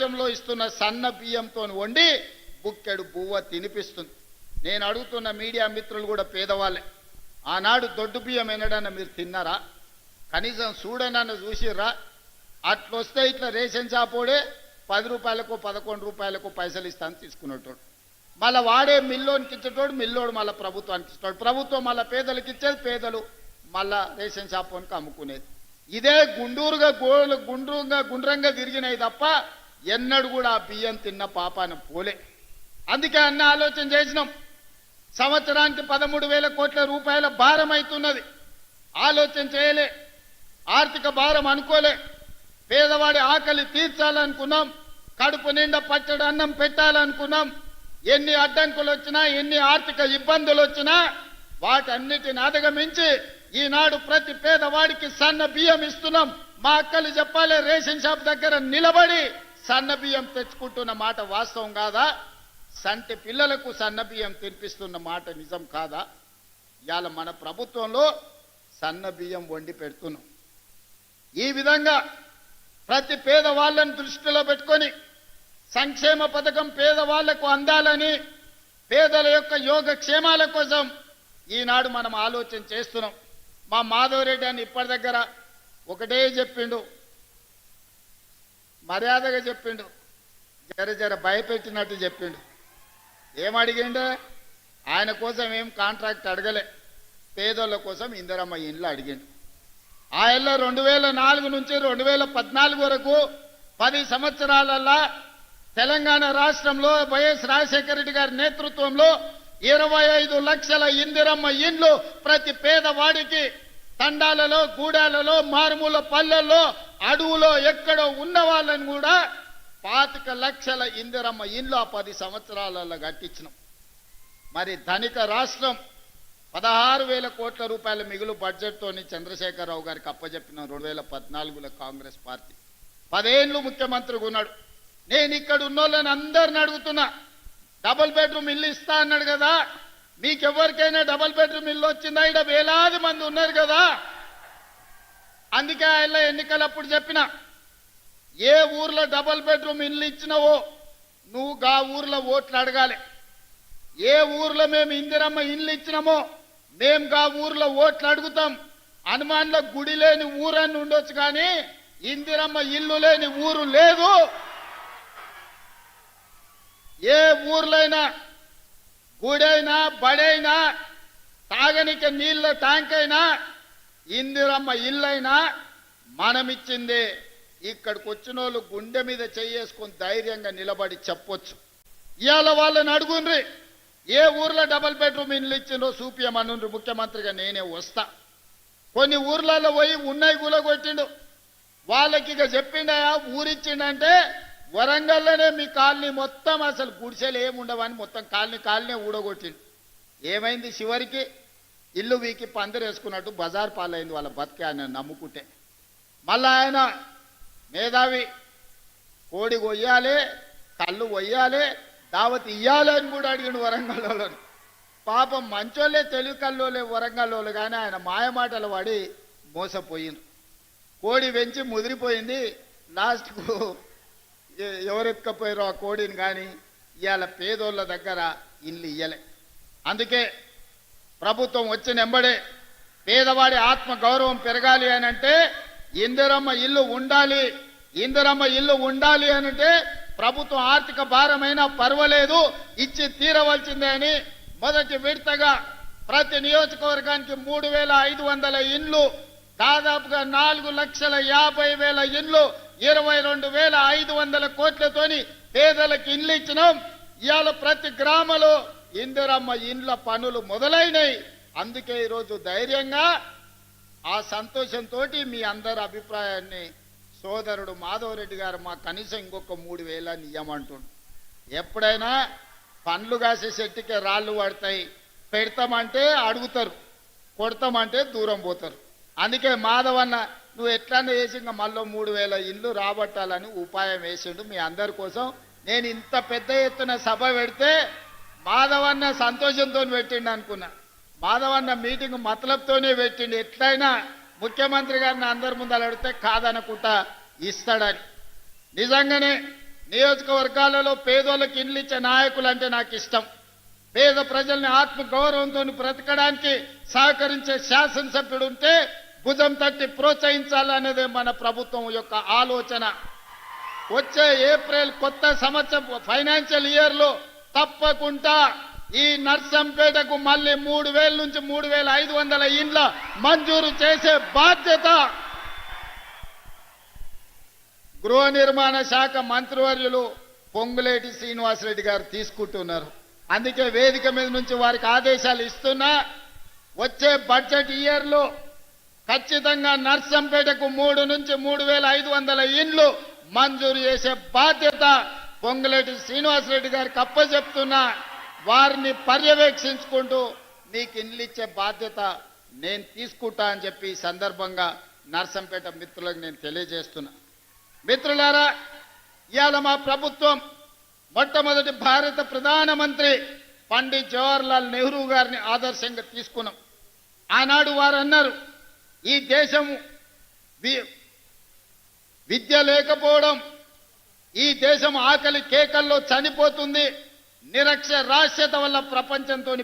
రాజ్యంలో ఇస్తున్న సన్న బియ్యంతో వండి బుక్కెడు బువ్వ తినిపిస్తుంది. నేను అడుగుతున్న మీడియా మిత్రులు కూడా పేదవాళ్ళే, ఆనాడు దొడ్డు బియ్యం ఎన్నడన్నా మీరు తిన్నారా? కనీసం చూడనన్న చూసిర్రా? అట్లొస్తే ఇట్లా రేషన్ షాపోడే 10 రూపాయలకు 11 రూపాయలకు పైసలు ఇస్తాను తీసుకునేటోడు, మళ్ళీ వాడే మిల్లోనికి ఇచ్చేటోడు, మిల్లోడు మళ్ళీ ప్రభుత్వానికి ఇచ్చేటోడు, ప్రభుత్వం మళ్ళీ పేదలకు ఇచ్చేది, పేదలు మళ్ళా రేషన్ షాపునికి అమ్ముకునేది. ఇదే గుండ్రంగా తిరిగినాయి తప్ప ఎన్నడు కూడా ఆ బియ్యం తిన్న పాపాన పోలే. అందుకే అన్న ఆలోచన చేసినాం. సంవత్సరానికి 13,000 కోట్ల రూపాయల భారం అవుతున్నది. ఆలోచన చేయలే, ఆర్థిక భారం అనుకోలే. పేదవాడి ఆకలి తీర్చాలనుకున్నాం, కడుపు నిండా పచ్చడి అన్నం పెట్టాలనుకున్నాం. ఎన్ని అడ్డంకులు వచ్చినా, ఎన్ని ఆర్థిక ఇబ్బందులు వచ్చినా వాటన్నిటిని అధిగమించి ఈనాడు ప్రతి పేదవాడికి సన్న బియ్యం ఇస్తున్నాం. మా అక్కలు చెప్పాలి, రేషన్ షాప్ దగ్గర నిలబడి సన్న బియ్యం తెచ్చుకుంటున్న మాట వాస్తవం కాదా? సంటి పిల్లలకు సన్న బియ్యం తినిపిస్తున్న మాట నిజం కాదా? ఇవాళ మన ప్రభుత్వంలో సన్న బియ్యం వండి పెడుతున్నాం. ఈ విధంగా ప్రతి పేదవాళ్ళని దృష్టిలో పెట్టుకొని సంక్షేమ పథకం పేదవాళ్లకు అందాలని, పేదల యొక్క యోగక్షేమాల కోసం ఈనాడు మనం ఆలోచన చేస్తున్నాం. మా మాధవరెడ్డి అని ఇప్పటి దగ్గర ఒకటే చెప్పిండు, మర్యాదగా చెప్పిండు, జర భయపెట్టినట్టు చెప్పిండు. ఏమడిగిండే? ఆయన కోసం ఏం కాంట్రాక్ట్ అడగలే, పేదోళ్ళ కోసం ఇందిరమ్మ ఇండ్లు అడిగిండు. ఆ ఇళ్ళ 2004 నుంచి 2014 వరకు 10 సంవత్సరాలల్లా తెలంగాణ రాష్ట్రంలో వైఎస్ రాజశేఖర రెడ్డి గారి నేతృత్వంలో 25 లక్షల ఇందిరమ్మ ఇండ్లు ప్రతి పేదవాడికి తండాలలో, గూడాలలో, మారుమూల పల్లెల్లో, అడవులో ఎక్కడో ఉన్న వాళ్ళని కూడా 25 లక్షల ఇందిరమ్మ ఇండ్లు ఆ 10 సంవత్సరాలలో కట్టించినాం. మరి ధనిక రాష్ట్రం 16,000 కోట్ల రూపాయల మిగులు బడ్జెట్తోని చంద్రశేఖరరావు గారికి అప్పచెప్పిన 2014లో కాంగ్రెస్ పార్టీ 10 ఏళ్ళు ముఖ్యమంత్రిగా ఉన్నాడు. నేను ఇక్కడ ఉన్నోళ్ళని అందరిని అడుగుతున్నా, డబుల్ బెడ్రూమ్ ఇల్లు ఇస్తా అన్నాడు కదా, మీకెవరికైనా డబుల్ బెడ్రూమ్ ఇల్లు వచ్చిందా? ఇక్కడ వేలాది మంది ఉన్నారు కదా. అందుకే ఆయన ఎన్నికలప్పుడు చెప్పిన, ఏ ఊర్లో డబుల్ బెడ్రూమ్ ఇల్లు ఇచ్చినావో నువ్వు గా ఊర్లో ఓట్లు అడగాలి. ఏ ఊర్లో మేము ఇందిరమ్మ ఇల్లు ఇచ్చినామో మేము గా ఊర్లో ఓట్లు అడుగుతాం. హనుమాన్లో గుడి లేని ఊరని ఉండొచ్చు, కానీ ఇందిరమ్మ ఇల్లు లేని ఊరు లేదు. ఏ ఊర్లైనా గుడైనా, బడైనా, తాగనిక నీళ్ళ ట్యాంక్ అయినా, ఇందిరమ్మ ఇల్లైనా మనమిచ్చిందే. ఇక్కడికి వచ్చిన వాళ్ళు గుండె మీద చేసుకొని ధైర్యంగా నిలబడి చెప్పొచ్చు. ఇవాళ వాళ్ళని అడుగుండ్రి, ఏ ఊర్లో డబుల్ బెడ్రూమ్ ఇల్లు ఇచ్చిందో చూపియమనుండ్రి, ముఖ్యమంత్రిగా నేనే వస్తా. కొన్ని ఊర్లలో పోయి ఉన్నాయి కూలగొట్టిండు. వాళ్ళకి ఇక చెప్పిండయా ఊరిచ్చిండంటే వరంగల్లోనే మీ కాలనీ మొత్తం అసలు గుడిసెలు ఏముండవని మొత్తం కాలనీ ఊడగొట్టిండు. ఏమైంది? చివరికి ఇల్లు వీకి పందిరేసుకున్నట్టు బజార్ పాలైంది వాళ్ళ బతికే ఆయన నమ్ముకుంటే. మళ్ళా ఆయన మేధావి, కోడి కొయ్యాలి, కళ్ళు కొయ్యాలి, దావత్ ఇయ్యాలి అని కూడా అడిగిండు వరంగల్లో. పాపం మంచోళ్ళే, తెలివి కల్లోలే వరంగల్లో, కానీ ఆయన మాయమాటలు వాడి మోసపోయిండ్రు. కోడి వెంచి ముదిరిపోయింది. లాస్ట్కు ఎవరెత్తుకపోయారో ఆ కోడిని, కానీ ఇవాళ పేదోళ్ళ దగ్గర ఇల్లు ఇయ్యలే. అందుకే ప్రభుత్వం వచ్చిన ఎంబడే పేదవాడి ఆత్మ గౌరవం పెరగాలి అని అంటే ఇందిరమ్మ ఇల్లు ఉండాలి. ఇందిరమ్మ ఇల్లు ఉండాలి అనంటే ప్రభుత్వం ఆర్థిక భారమైనా పర్వాలేదు, ఇచ్చి తీరవలసిందే అని మొదటి విడతగా ప్రతి నియోజకవర్గానికి 3,500 ఇండ్లు, దాదాపుగా 4,50,000 ఇండ్లు, 22,500 కోట్లతోని పేదలకు ఇండ్లు ఇచ్చినాం. ఇవాళ ప్రతి గ్రామంలో ఇందిరమ్మ ఇండ్ల పనులు మొదలైనవి. అందుకే ఈరోజు ధైర్యంగా ఆ సంతోషంతో మీ అందరి అభిప్రాయాన్ని సోదరుడు మాధవరెడ్డి గారు మా కనీసం ఇంకొక 3,000 ఇయ్యమంటుండు. ఎప్పుడైనా పండ్లు కాసే చెట్టుకే రాళ్ళు పడతాయి, పెడతామంటే అడుగుతారు, కొడతామంటే దూరం పోతారు. అందుకే మాధవన్న నువ్వు ఎట్లన్నా వేసి ఇంకా మళ్ళీ 3,000 ఇండ్లు రాబట్టాలని ఉపాయం వేసిండు మీ అందరి కోసం. నేను ఇంత పెద్ద ఎత్తున సభ పెడితే మాధవన్న సంతోషంతో పెట్టిండు అనుకున్నా. మాధవన్న మీటింగ్ మతలబ్తోనే పెట్టిండు, ఎట్లయినా ముఖ్యమంత్రి గారిని అందరి ముందు అడిగితే కాదనుకుంటా ఇస్తాడని. నిజంగానే నియోజకవర్గాలలో పేదోళ్ళకి ఇండ్లు ఇచ్చే నాయకులు అంటే నాకు ఇష్టం. పేద ప్రజల్ని ఆత్మ గౌరవంతో బ్రతకడానికి సహకరించే శాసనసభ్యుడు ఉంటే భుజం తట్టి ప్రోత్సహించాలనేదే మన ప్రభుత్వం యొక్క ఆలోచన. వచ్చే ఏప్రిల్ కొత్త సంవత్సరం ఫైనాన్షియల్ ఇయర్ లో తప్పకుండా ఈ నర్సంపేటకు మళ్ళీ 3,000 నుంచి 3,500 ఇండ్ల మంజూరు చేసే బాధ్యత గృహ నిర్మాణ శాఖ మంత్రివర్యులు పొంగులేటి శ్రీనివాసరెడ్డి గారు తీసుకుంటున్నారు. అందుకే వేదిక మీద నుంచి వారికి ఆదేశాలు ఇస్తున్నా. వచ్చే బడ్జెట్ ఇయర్ లో ఖచ్చితంగా నర్సంపేటకు 3 నుంచి 3,500 ఇండ్లు మంజూరు చేసే బాధ్యత పొంగులేటి శ్రీనివాసరెడ్డి గారికి అప్పచెప్తున్నా. వారిని పర్యవేక్షించుకుంటూ నీకు ఇండ్లు ఇచ్చే బాధ్యత నేను తీసుకుంటా అని చెప్పి ఈ సందర్భంగా నర్సంపేట మిత్రులకు నేను తెలియజేస్తున్నా. మిత్రులారా, ఇవాళ మా ప్రభుత్వం మొట్టమొదటి భారత ప్రధానమంత్రి పండిత్ జవహర్లాల్ నెహ్రూ గారిని ఆదర్శంగా తీసుకున్నాం. ఆనాడు వారు అన్నారు, ఈ దేశం విద్య లేకపోవడం, ఈ దేశం ఆకలి కేకల్లో చనిపోతుంది, నిరక్షరాస్యత వల్ల ప్రపంచంతో పోటీ